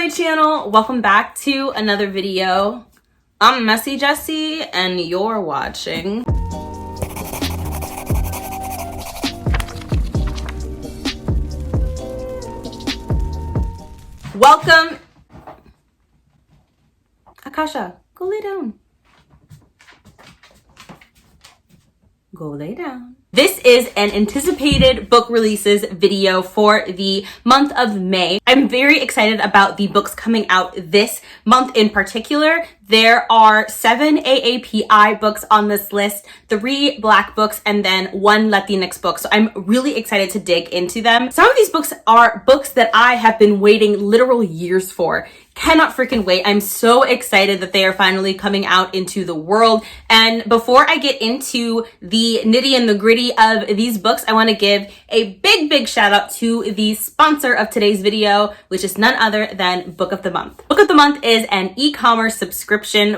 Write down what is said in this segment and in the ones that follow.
my channel. Welcome back to another video. I'm Messy Jessie and you're watching Welcome. Akasha, go lay down. Go lay down. This is an anticipated book releases video for the month of May. I'm very excited about the books coming out this month in particular. There are 7 AAPI books on this list, 3 Black books, and then 1 Latinx book. So I'm really excited to dig into them. Some of these books are books that I have been waiting literal years for. Cannot freaking wait. I'm so excited that they are finally coming out into the world. And before I get into the nitty and the gritty of these books, I want to give a big shout out to the sponsor of today's video, which is none other than Book of the Month. Book of the Month is an e-commerce subscription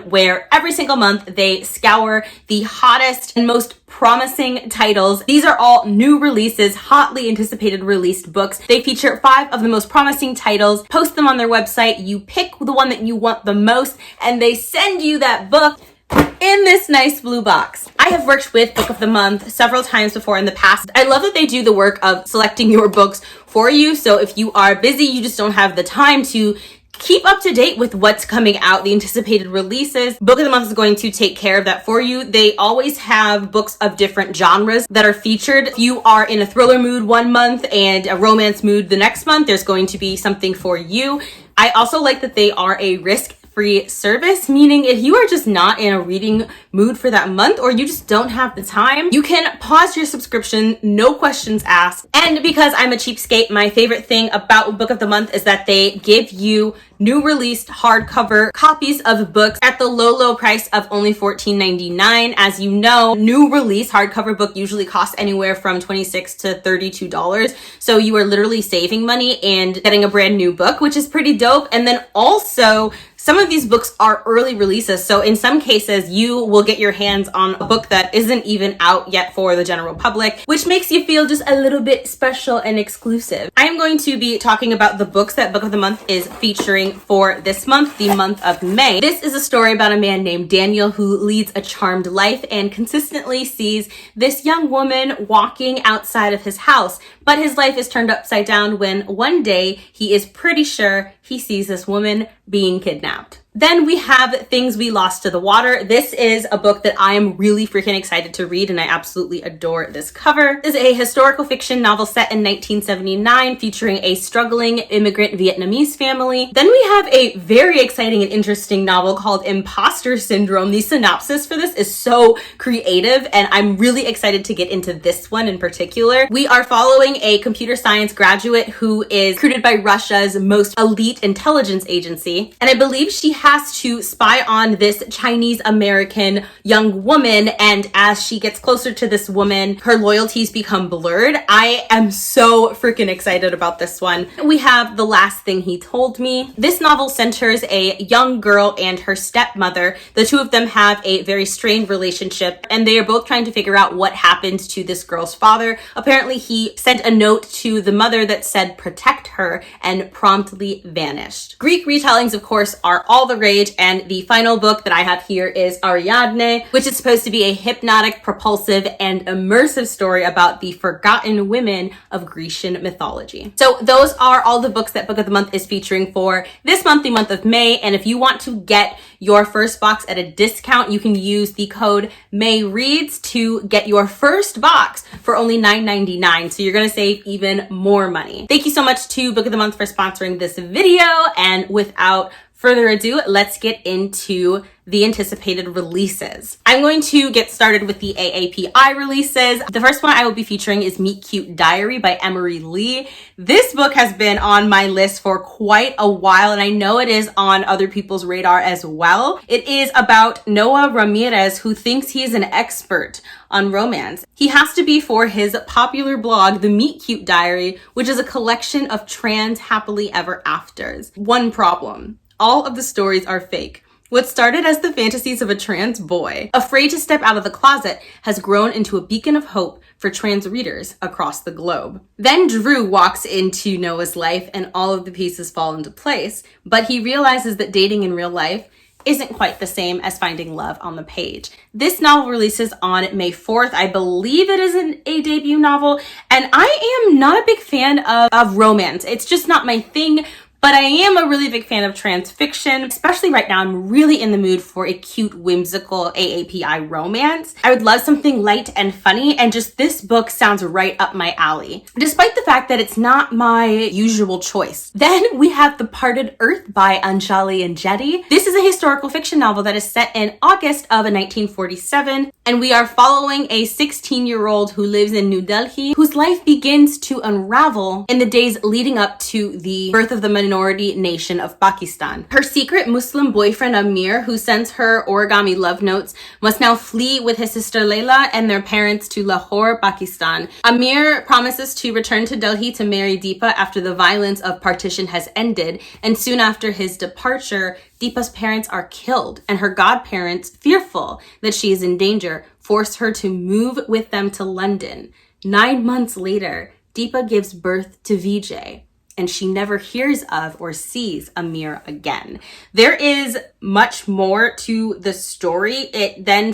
where every single month they scour the hottest and most promising titles. These are all new releases, hotly anticipated released books. They feature 5 of the most promising titles, post them on their website, you pick the one that you want the most, and they send you that book in this nice blue box. I have worked with Book of the Month several times before in the past. I love that they do the work of selecting your books for you. So if you are busy, you just don't have the time to keep up to date with what's coming out, the anticipated releases, Book of the Month is going to take care of that for you. They always have books of different genres that are featured. If you are in a thriller mood one month and a romance mood the next month, there's going to be something for you. I also like that they are a risk-free service, meaning if you are just not in a reading mood for that month or you just don't have the time, you can pause your subscription, no questions asked. And because I'm a cheapskate, my favorite thing about Book of the Month is that they give you new released hardcover copies of books at the low price of only $14.99. As you know, new release hardcover book usually costs anywhere from $26 to $32. So you are literally saving money and getting a brand new book, which is pretty dope. And then also, some of these books are early releases. So in some cases, you will get your hands on a book that isn't even out yet for the general public, which makes you feel just a little bit special and exclusive. I am going to be talking about the books that Book of the Month is featuring for this month, the month of May. This is a story about a man named Daniel who leads a charmed life and consistently sees this young woman walking outside of his house. But his life is turned upside down when one day he is pretty sure he sees this woman being kidnapped. Then we have Things We Lost to the Water. This is a book that I am really freaking excited to read and I absolutely adore this cover. This is a historical fiction novel set in 1979 featuring a struggling immigrant Vietnamese family. Then we have a very exciting and interesting novel called Imposter Syndrome. The synopsis for this is so creative and I'm really excited to get into this one in particular. We are following a computer science graduate who is recruited by Russia's most elite intelligence agency, and I believe she has to spy on this Chinese American young woman, and as she gets closer to this woman, her loyalties become blurred. I am so freaking excited about this one. We have The Last Thing He Told Me. This novel centers a young girl and her stepmother. The two of them have a very strained relationship and they are both trying to figure out what happened to this girl's father. Apparently he sent a note to the mother that said protect her and promptly vanished. Greek retellings, of course, are all the rage, and the final book that I have here is Ariadne, which is supposed to be a hypnotic, propulsive, and immersive story about the forgotten women of Grecian mythology. So those are all the books that Book of the Month is featuring for this month, the month of May. And if you want to get your first box at a discount, you can use the code MAYREADS to get your first box for only $9.99. So you're going to save even more money. Thank you so much to Book of the Month for sponsoring this video. And without further ado, let's get into the anticipated releases. I'm going to get started with the AAPI releases. The first one I will be featuring is Meet Cute Diary by Emery Lee. This book has been on my list for quite a while, and I know it is on other people's radar as well. It is about Noah Ramirez, who thinks he is an expert on romance. He has to be for his popular blog, The Meet Cute Diary, which is a collection of trans happily ever afters. One problem: all of the stories are fake. What started as the fantasies of a trans boy, afraid to step out of the closet, has grown into a beacon of hope for trans readers across the globe. Then Drew walks into Noah's life and all of the pieces fall into place, but he realizes that dating in real life isn't quite the same as finding love on the page. This novel releases on May 4th. I believe it is a debut novel, and I am not a big fan of romance. It's just not my thing. But I am a really big fan of trans fiction, especially right now. I'm really in the mood for a cute, whimsical AAPI romance. I would love something light and funny, and just this book sounds right up my alley, despite the fact that it's not my usual choice. Then we have The Parted Earth by Anjali and Jetty. This is a historical fiction novel that is set in August of 1947, and we are following a 16-year-old who lives in New Delhi, whose life begins to unravel in the days leading up to the birth of the minority nation of Pakistan. Her secret Muslim boyfriend Amir, who sends her origami love notes, must now flee with his sister Layla and their parents to Lahore, Pakistan. Amir promises to return to Delhi to marry Deepa after the violence of partition has ended, and soon after his departure, Deepa's parents are killed, and her godparents, fearful that she is in danger, force her to move with them to London. 9 months later, Deepa gives birth to Vijay, and she never hears of or sees Amir again. There is much more to the story. It then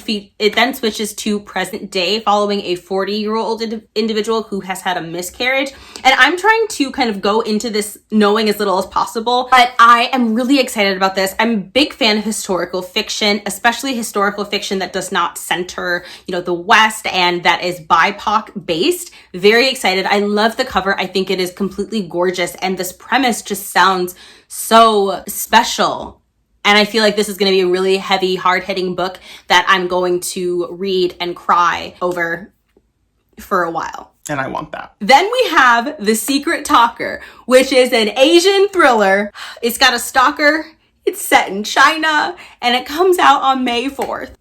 switches to present day, following a 40-year-old individual who has had a miscarriage. And I'm trying to kind of go into this knowing as little as possible, but I am really excited about this. I'm a big fan of historical fiction, especially historical fiction that does not center, the West and that is BIPOC based. Very excited. I love the cover. I think it is completely gorgeous. And this premise just sounds so special. And I feel like this is going to be a really heavy, hard-hitting book that I'm going to read and cry over for a while. And I want that. Then we have The Secret Talker, which is an Asian thriller. It's got a stalker. It's set in China, and it comes out on May 4th.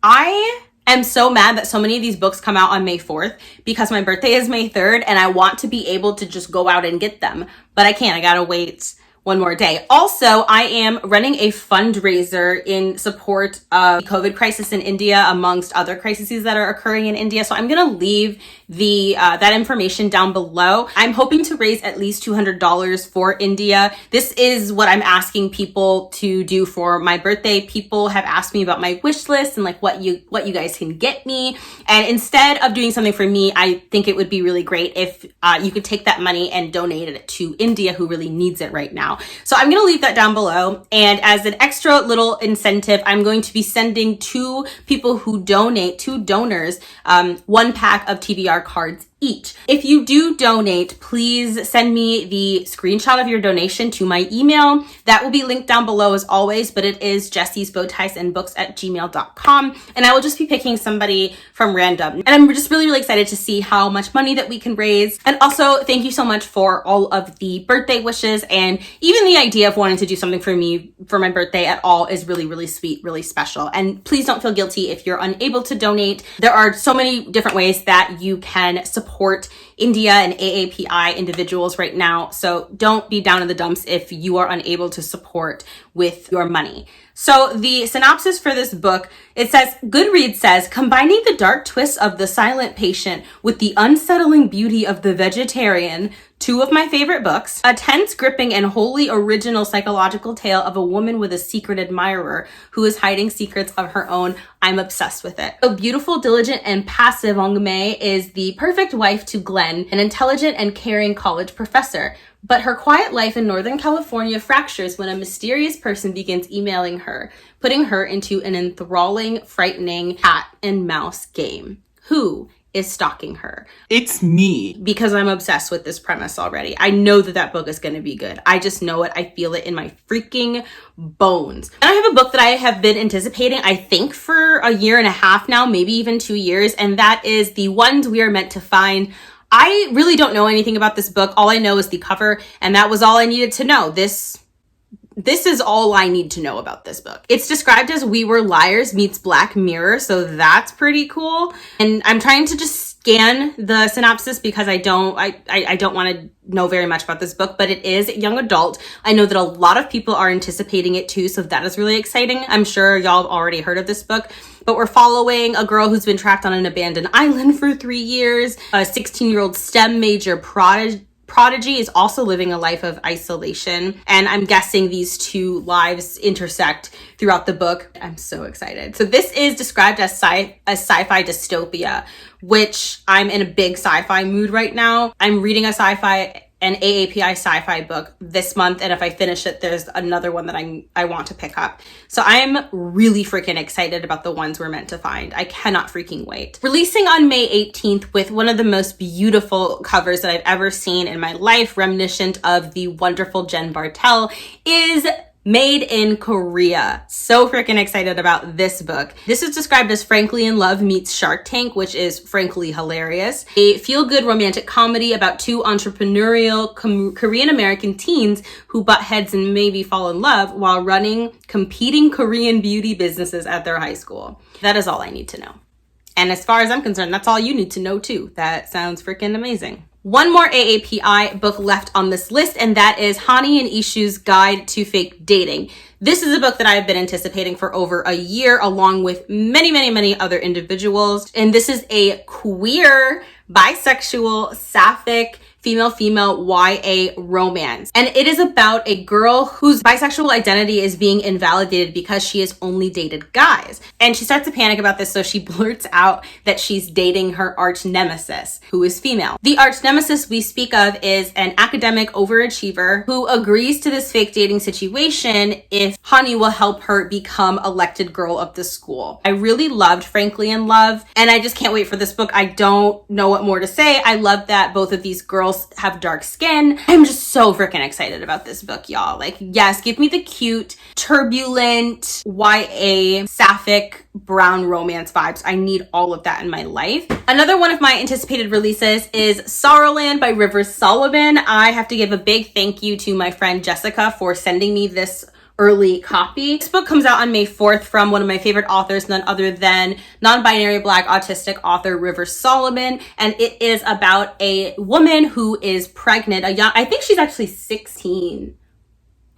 I'm so mad that so many of these books come out on May 4th because my birthday is May 3rd and I want to be able to just go out and get them, but I can't. I gotta wait one more day. Also, I am running a fundraiser in support of the COVID crisis in India, amongst other crises that are occurring in India. So I'm gonna leave that information down below. I'm hoping to raise at least $200 for India. This is what I'm asking people to do for my birthday. People have asked me about my wish list and like what you guys can get me. And instead of doing something for me, I think it would be really great if you could take that money and donate it to India, who really needs it right now. So I'm going to leave that down below. And as an extra little incentive, I'm going to be sending two donors, 1 pack of TBR cards each. If you do donate, please send me the screenshot of your donation to my email. That will be linked down below as always, but it is jessesbowtiesandbooks@gmail.com. And I will just be picking somebody from random. And I'm just really, really excited to see how much money that we can raise. And also, thank you so much for all of the birthday wishes. And even the idea of wanting to do something for me for my birthday at all is really, really sweet, really special. And please don't feel guilty if you're unable to donate. There are so many different ways that you can support India and AAPI individuals right now. So don't be down in the dumps if you are unable to support with your money. So the synopsis for this book, it says, Goodreads says, combining the dark twists of The Silent Patient with the unsettling beauty of The Vegetarian, two of my favorite books, a tense, gripping, and wholly original psychological tale of a woman with a secret admirer who is hiding secrets of her own. I'm obsessed with it. A beautiful, diligent, and passive Ong Mei is the perfect wife to Glenn, an intelligent and caring college professor. But her quiet life in Northern California fractures when a mysterious person begins emailing her, putting her into an enthralling, frightening cat and mouse game. Who is stalking her? It's me. Because I'm obsessed with this premise already. I know that book is going to be good. I just know it. I feel it in my freaking bones. And I have a book that I have been anticipating, I think, for a year and a half now, maybe even 2 years. And that is The Ones We Are Meant to Find. I really don't know anything about this book. All I know is the cover, and that was all I needed to know. This this is all I need to know about this book. It's described as We Were Liars meets Black Mirror, so that's pretty cool. And I'm trying to just scan the synopsis because I don't want to know very much about this book, but it is young adult. I know that a lot of people are anticipating it too, so that is really exciting. I'm sure y'all have already heard of this book, but we're following a girl who's been trapped on an abandoned island for 3 years. A 16-year-old STEM major prodigy is also living a life of isolation, and I'm guessing these two lives intersect throughout the book. I'm so excited. So this is described as sci-fi dystopia, which I'm in a big sci-fi mood right now. I'm reading an AAPI sci-fi book this month, and if I finish it, there's another one that I want to pick up. So I'm really freaking excited about the ones we're meant to find. I cannot freaking wait. Releasing on May 18th with one of the most beautiful covers that I've ever seen in my life, reminiscent of the wonderful Jen Bartel, is Made in Korea. So freaking excited about this book. This is described as Frankly in Love meets Shark Tank, which is frankly hilarious. A feel-good romantic comedy about two entrepreneurial Korean-American teens who butt heads and maybe fall in love while running competing Korean beauty businesses at their high school. That is all I need to know. And as far as I'm concerned, that's all you need to know too. That sounds freaking amazing. One more AAPI book left on this list, and that is Hani and Ishu's Guide to Fake Dating. This is a book that I've been anticipating for over a year, along with many other individuals. And this is a queer, bisexual, sapphic, female YA romance. And it is about a girl whose bisexual identity is being invalidated because she has only dated guys. And she starts to panic about this, so she blurts out that she's dating her arch nemesis, who is female. The arch nemesis we speak of is an academic overachiever who agrees to this fake dating situation if Hani will help her become elected girl of the school. I really loved Frankly in Love, and I just can't wait for this book. I don't know what more to say. I love that both of these girls have dark skin. I'm just so freaking excited about this book, y'all. Like, yes, give me the cute, turbulent, YA, sapphic, brown romance vibes. I need all of that in my life. Another one of my anticipated releases is Sorrowland by Sullivan. I have to give a big thank you to my friend Jessica for sending me this early copy. This book comes out on May 4th from one of my favorite authors, none other than non-binary Black autistic author Sullivan, and it is about a woman who is pregnant, I think she's actually 16.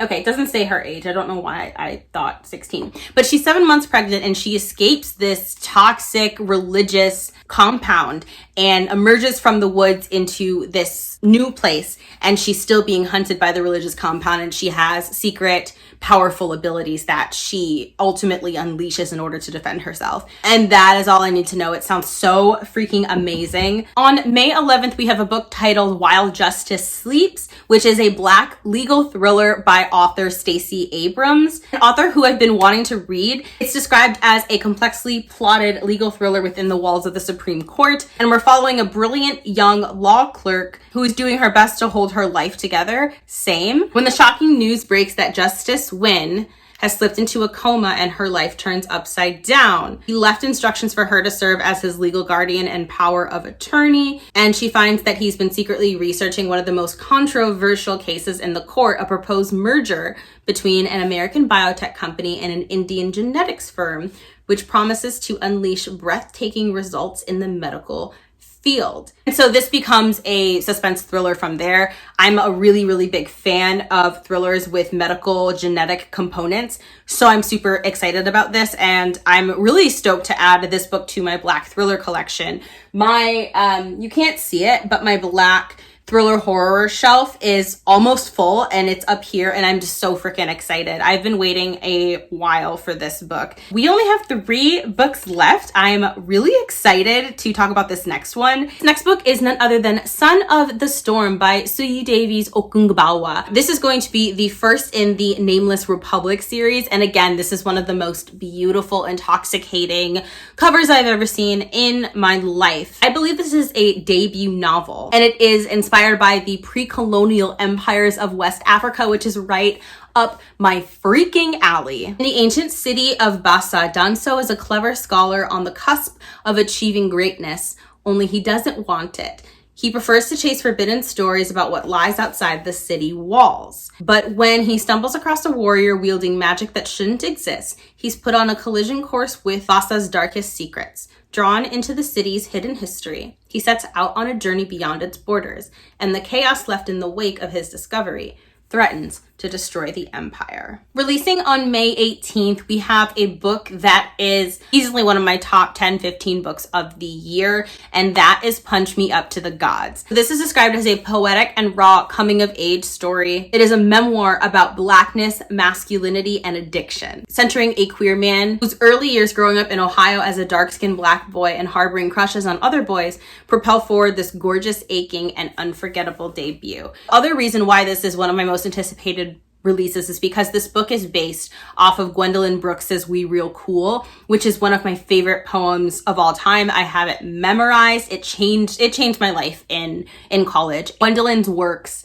Okay, it doesn't say her age. I don't know why I thought 16. But she's 7 months pregnant, and she escapes this toxic religious compound and emerges from the woods into this new place. And she's still being hunted by the religious compound, and she has secret, powerful abilities that she ultimately unleashes in order to defend herself. And that is all I need to know. It sounds so freaking amazing. On May 11th, we have a book titled While Justice Sleeps, which is a Black legal thriller by author Stacey Abrams, an author who I've been wanting to read. It's described as a complexly plotted legal thriller within the walls of the Supreme Court, and we're following a brilliant young law clerk who is doing her best to hold her life together. Same. When the shocking news breaks that Justice Wynn has slipped into a coma and her life turns upside down. He left instructions for her to serve as his legal guardian and power of attorney, and she finds that he's been secretly researching one of the most controversial cases in the court, a proposed merger between an American biotech company and an Indian genetics firm, which promises to unleash breathtaking results in the medical field. And so this becomes a suspense thriller from there. I'm a really big fan of thrillers with medical genetic components, so I'm super excited about this, and I'm really stoked to add this book to my Black thriller collection. My you can't see it, but my Black thriller horror shelf is almost full, and it's up here, and I'm just so freaking excited. I've been waiting a while for this book. We only have 3 books left. I'm really excited to talk about this next one. This next book is none other than Son of the Storm by Suyi Davies Okungbawa. This is going to be the first in the Nameless Republic series, and again, this is one of the most beautiful, intoxicating covers I've ever seen in my life. I believe this is a debut novel, and it is inspired by the pre-colonial empires of West Africa, which is right up my freaking alley. In the ancient city of Bassa, Danso is a clever scholar on the cusp of achieving greatness, only he doesn't want it. He prefers to chase forbidden stories about what lies outside the city walls. But when he stumbles across a warrior wielding magic that shouldn't exist, he's put on a collision course with Vasa's darkest secrets. Drawn into the city's hidden history, he sets out on a journey beyond its borders, and the chaos left in the wake of his discovery threatens to destroy the empire. Releasing on May 18th, we have a book that is easily one of my top 10, 15 books of the year, and that is Punch Me Up to the Gods. This is described as a poetic and raw coming-of-age story. It is a memoir about blackness, masculinity, and addiction, centering a queer man whose early years growing up in Ohio as a dark-skinned black boy and harboring crushes on other boys propel forward this gorgeous, aching, and unforgettable debut. Other reason why this is one of my most anticipated releases is because this book is based off of Gwendolyn Brooks's We Real Cool, which is one of my favorite poems of all time. I have it memorized. It changed my life in college. Gwendolyn's works,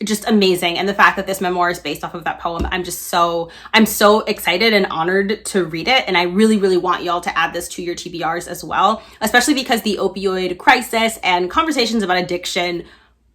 just amazing. And the fact that this memoir is based off of that poem, I'm so excited and honored to read it. And I really, really want y'all to add this to your TBRs as well, especially because the opioid crisis and conversations about addiction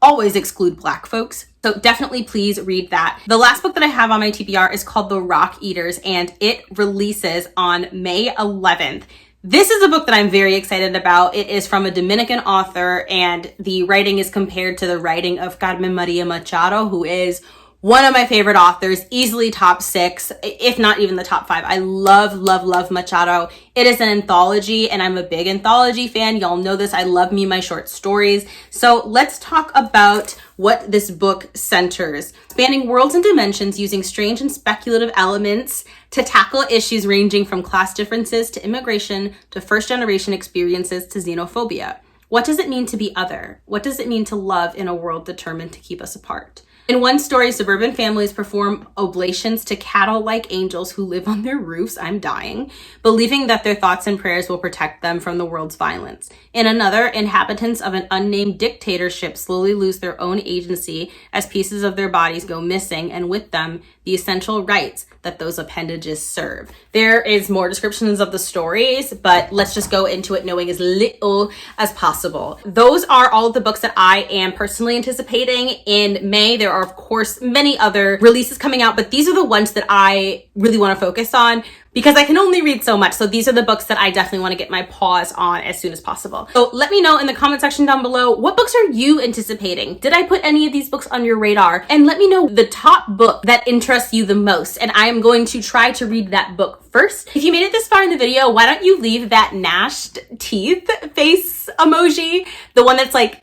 always exclude Black folks. So definitely please read that. The last book that I have on my TBR is called The Rock Eaters, and it releases on May 11th. This is a book that I'm very excited about. It is from a Dominican author, and the writing is compared to the writing of Carmen Maria Machado, who is one of my favorite authors, easily top 6, if not even the top 5. I love, love, love Machado. It is an anthology, and I'm a big anthology fan. Y'all know this. I love me my short stories. So let's talk about what this book centers. Spanning worlds and dimensions using strange and speculative elements to tackle issues ranging from class differences to immigration to first-generation experiences to xenophobia. What does it mean to be other? What does it mean to love in a world determined to keep us apart? In one story, suburban families perform oblations to cattle like angels who live on their roofs, I'm dying, believing that their thoughts and prayers will protect them from the world's violence. In another, inhabitants of an unnamed dictatorship slowly lose their own agency as pieces of their bodies go missing, and with them, the essential rights that those appendages serve. There is more descriptions of the stories, but let's just go into it knowing as little as possible. Those are all of the books that I am personally anticipating in May. There are, of course, many other releases coming out, but these are the ones that I really want to focus on because I can only read so much. So these are the books that I definitely want to get my paws on as soon as possible. So let me know in the comment section down below, what books are you anticipating? Did I put any of these books on your radar? And let me know the top book that interests you the most. And I am going to try to read that book first. If you made it this far in the video, why don't you leave that gnashed teeth face emoji? The one that's like,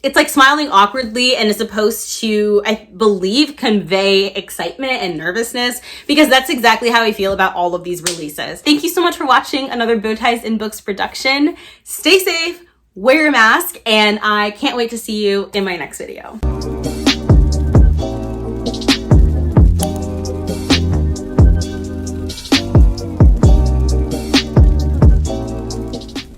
it's like smiling awkwardly and is supposed to, I believe, convey excitement and nervousness, because that's exactly how I feel about all of these releases. Thank you so much for watching another Bowties and Books production. Stay safe, wear a mask, and I can't wait to see you in my next video.